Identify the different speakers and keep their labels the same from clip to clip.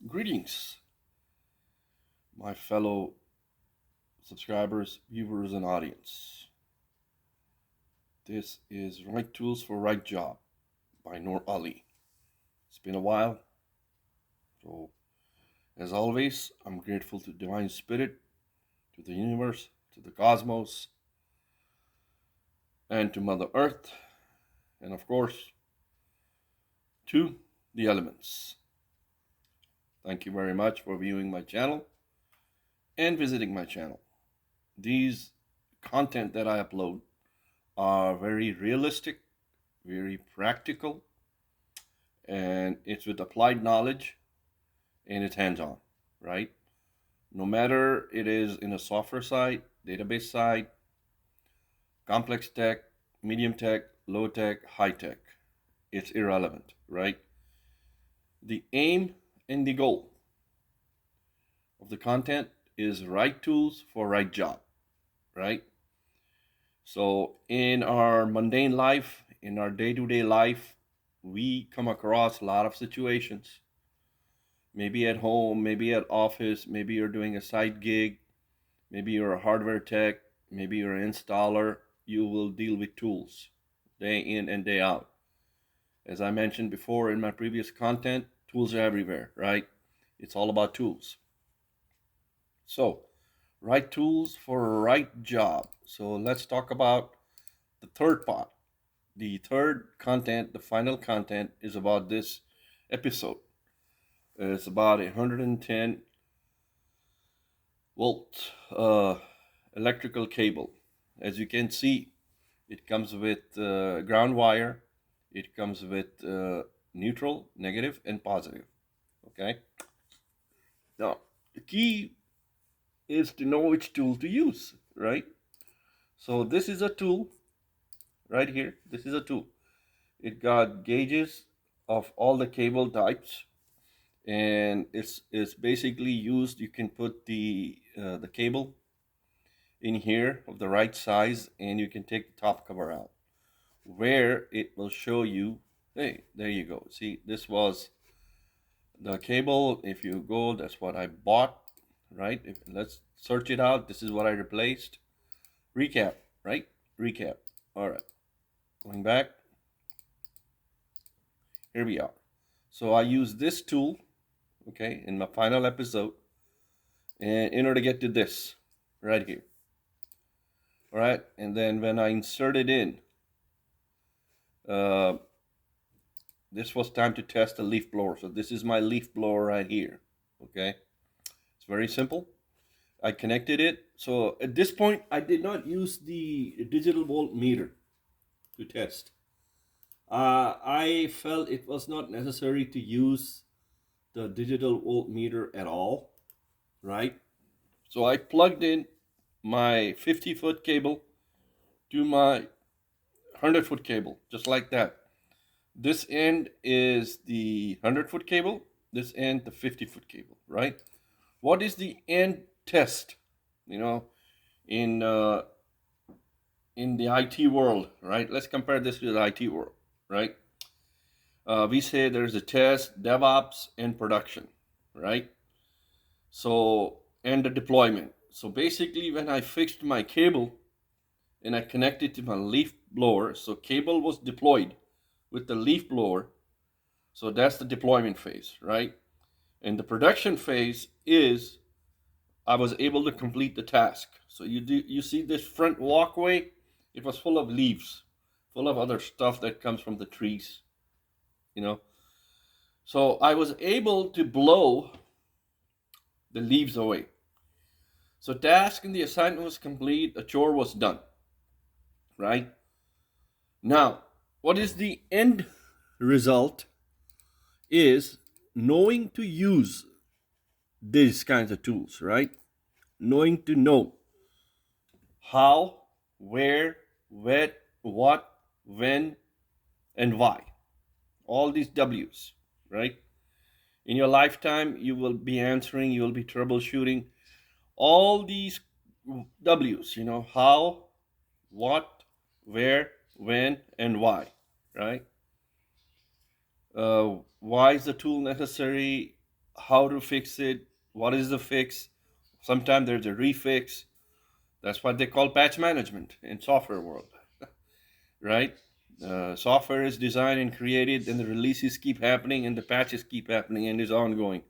Speaker 1: Greetings, my fellow subscribers, viewers, and audience. This is Right Tools for Right Job by Noor Ali. It's been a while, so as always, I'm grateful to Divine Spirit, to the universe, to the cosmos, and to Mother Earth, and of course, to the elements. Thank you very much for viewing my channel and visiting my channel. These content that I upload are very realistic, very practical, and it's with applied knowledge and it's hands-on, right? No matter it is in a software side, database side, complex tech, medium tech, low tech, high tech, it's irrelevant, right? The aim and the goal of the content is right tools for right job, right? So in our mundane life, in our day-to-day life, we come across a lot of situations. Maybe at home, maybe at office, maybe you're doing a side gig, maybe you're a hardware tech, maybe you're an installer. You will deal with tools day in and day out. As I mentioned before in my previous content, tools are everywhere, right? It's all about tools. So, right tools for a right job. So let's talk about the third part. The third content, the final content, is about this episode. It's about 110 volt electrical cable. As you can see, it comes with ground wire. It comes with neutral, negative, and positive. Okay. Now, the key is to know which tool to use, right? So this is a tool right here. This is a tool. It got gauges of all the cable types, and it's basically used. You can put the cable in here of the right size, and you can take the top cover out, where it will show you. Hey, there you go. See, this was the cable. If you go, that's what I bought, right? Let's search it out. This is what I replaced. Recap, right? Recap. All right. Going back. Here we are. So I use this tool, okay, in my final episode, and in order to get to this right here. All right. And then when I insert it in, this was time to test the leaf blower. So this is my leaf blower right here. Okay. It's very simple. I connected it. So at this point, I did not use the digital voltmeter to test. I felt it was not necessary to use the digital voltmeter at all, right? So I plugged in my 50-foot cable to my 100-foot cable, just like that. This end is the 100-foot cable, this end the 50-foot cable, right? What is the end test? You know, in the IT world, right? Let's compare this to the IT world, right? We say there's a test, DevOps, and production, right? So, and the deployment. So basically, when I fixed my cable and I connected to my leaf blower, so cable was deployed with the leaf blower. So that's the deployment phase, right? And the production phase is I was able to complete the task. So you see this front walkway, it was full of leaves, full of other stuff that comes from the trees, you know. So I was able to blow the leaves away. So task and the assignment was complete, a chore was done, right? Now, what is the end result is knowing to use these kinds of tools, right? Knowing to know how, where, what, when, and why. All these W's, right? In your lifetime, you will be answering, you will be troubleshooting all these W's, you know, how, what, where, when, and why, right? Why is the tool necessary? how to fix it, what is the fix. Sometimes there's a refix. That's what they call patch management in software world, right? Software is designed and created, and the releases keep happening, and the patches keep happening, and is ongoing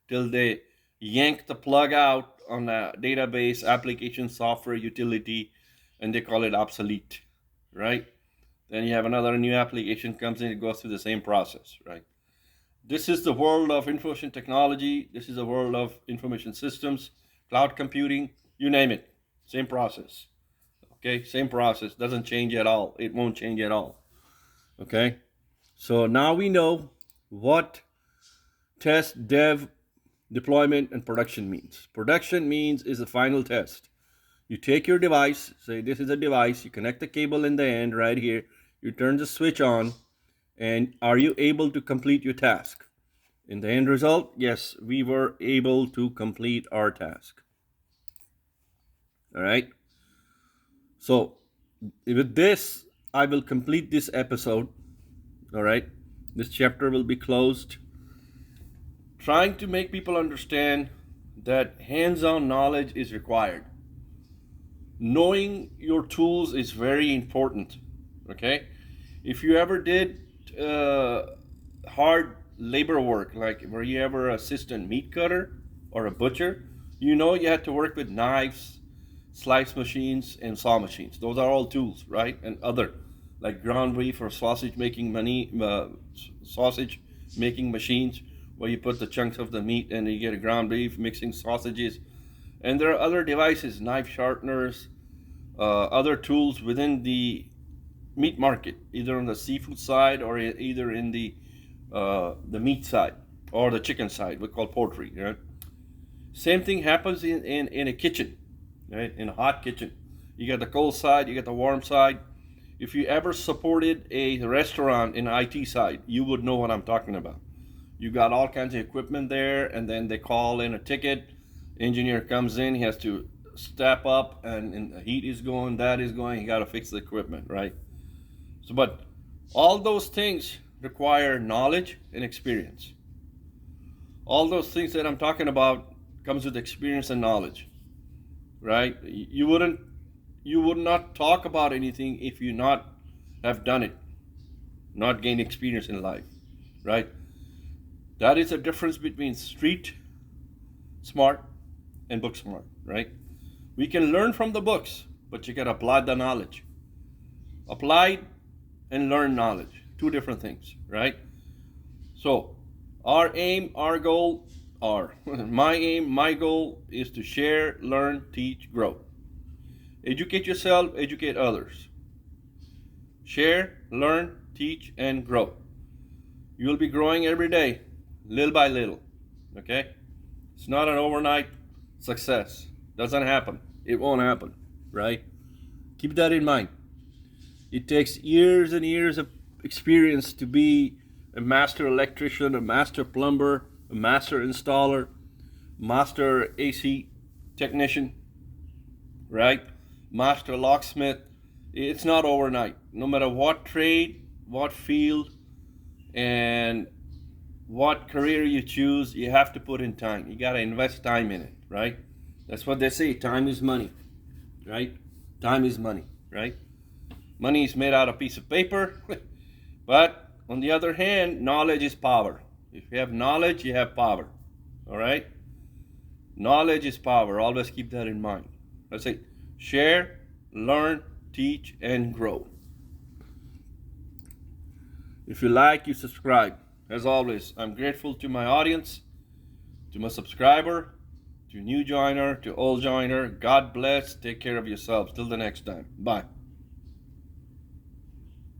Speaker 1: till they yank the plug out on a database, application, software, utility, and they call it obsolete, right? Then you have another new application comes in, it goes through the same process, right? This is the world of information technology. This is the world of information systems, cloud computing, you name it, same process. Okay, same process, doesn't change at all. It won't change at all. Okay, so now we know what test, dev, deployment, and production means. Production means is the final test. You take your device, say this is a device, you connect the cable in the end right here, you turn the switch on, and are you able to complete your task? In the end result, yes, we were able to complete our task. All right. So with this, I will complete this episode. All right. This chapter will be closed. Trying to make people understand that hands-on knowledge is required. Knowing your tools is very important. Okay. If you ever did hard labor work, like were you ever an assistant meat cutter or a butcher, you know you had to work with knives, slice machines, and saw machines. Those are all tools, right? And other like ground beef or sausage making machines where you put the chunks of the meat and you get a ground beef, mixing sausages. And there are other devices, knife sharpeners, other tools within the meat market, either on the seafood side or either in the meat side or the chicken side, we call poultry. Right? Same thing happens in a kitchen, right? In a hot kitchen, you got the cold side, you got the warm side. If you ever supported a restaurant in IT side, you would know what I'm talking about. You got all kinds of equipment there, and then they call in a ticket. Engineer comes in, he has to step up, and the heat is going, that is going. He got to fix the equipment, right? So, but all those things require knowledge and experience. All those things that I'm talking about comes with experience and knowledge, right? You would not talk about anything if you not have done it, not gained experience in life, right? That is the difference between street smart and book smart, right? We can learn from the books, but you got to apply the knowledge. Apply and learn knowledge, two different things, right? So our aim, our goal, my aim, my goal is to share, learn, teach, grow. Educate yourself, educate others. Share, learn, teach, and grow. You will be growing every day, little by little, okay? It's not an overnight success. Doesn't happen. It won't happen, right? Keep that in mind. It takes years and years of experience to be a master electrician, a master plumber, a master installer, master AC technician, right? Master locksmith. It's not overnight. No matter what trade, what field, and what career you choose, you have to put in time. You got to invest time in it, right? That's what they say, time is money, right? Time is money, right? Money is made out of a piece of paper, but on the other hand, knowledge is power. If you have knowledge, you have power, all right? Knowledge is power. Always keep that in mind. Let's say share, learn, teach, and grow. If you like, you subscribe. As always, I'm grateful to my audience, to my subscriber, to new joiner, to old joiner. God bless. Take care of yourselves. Till the next time. Bye.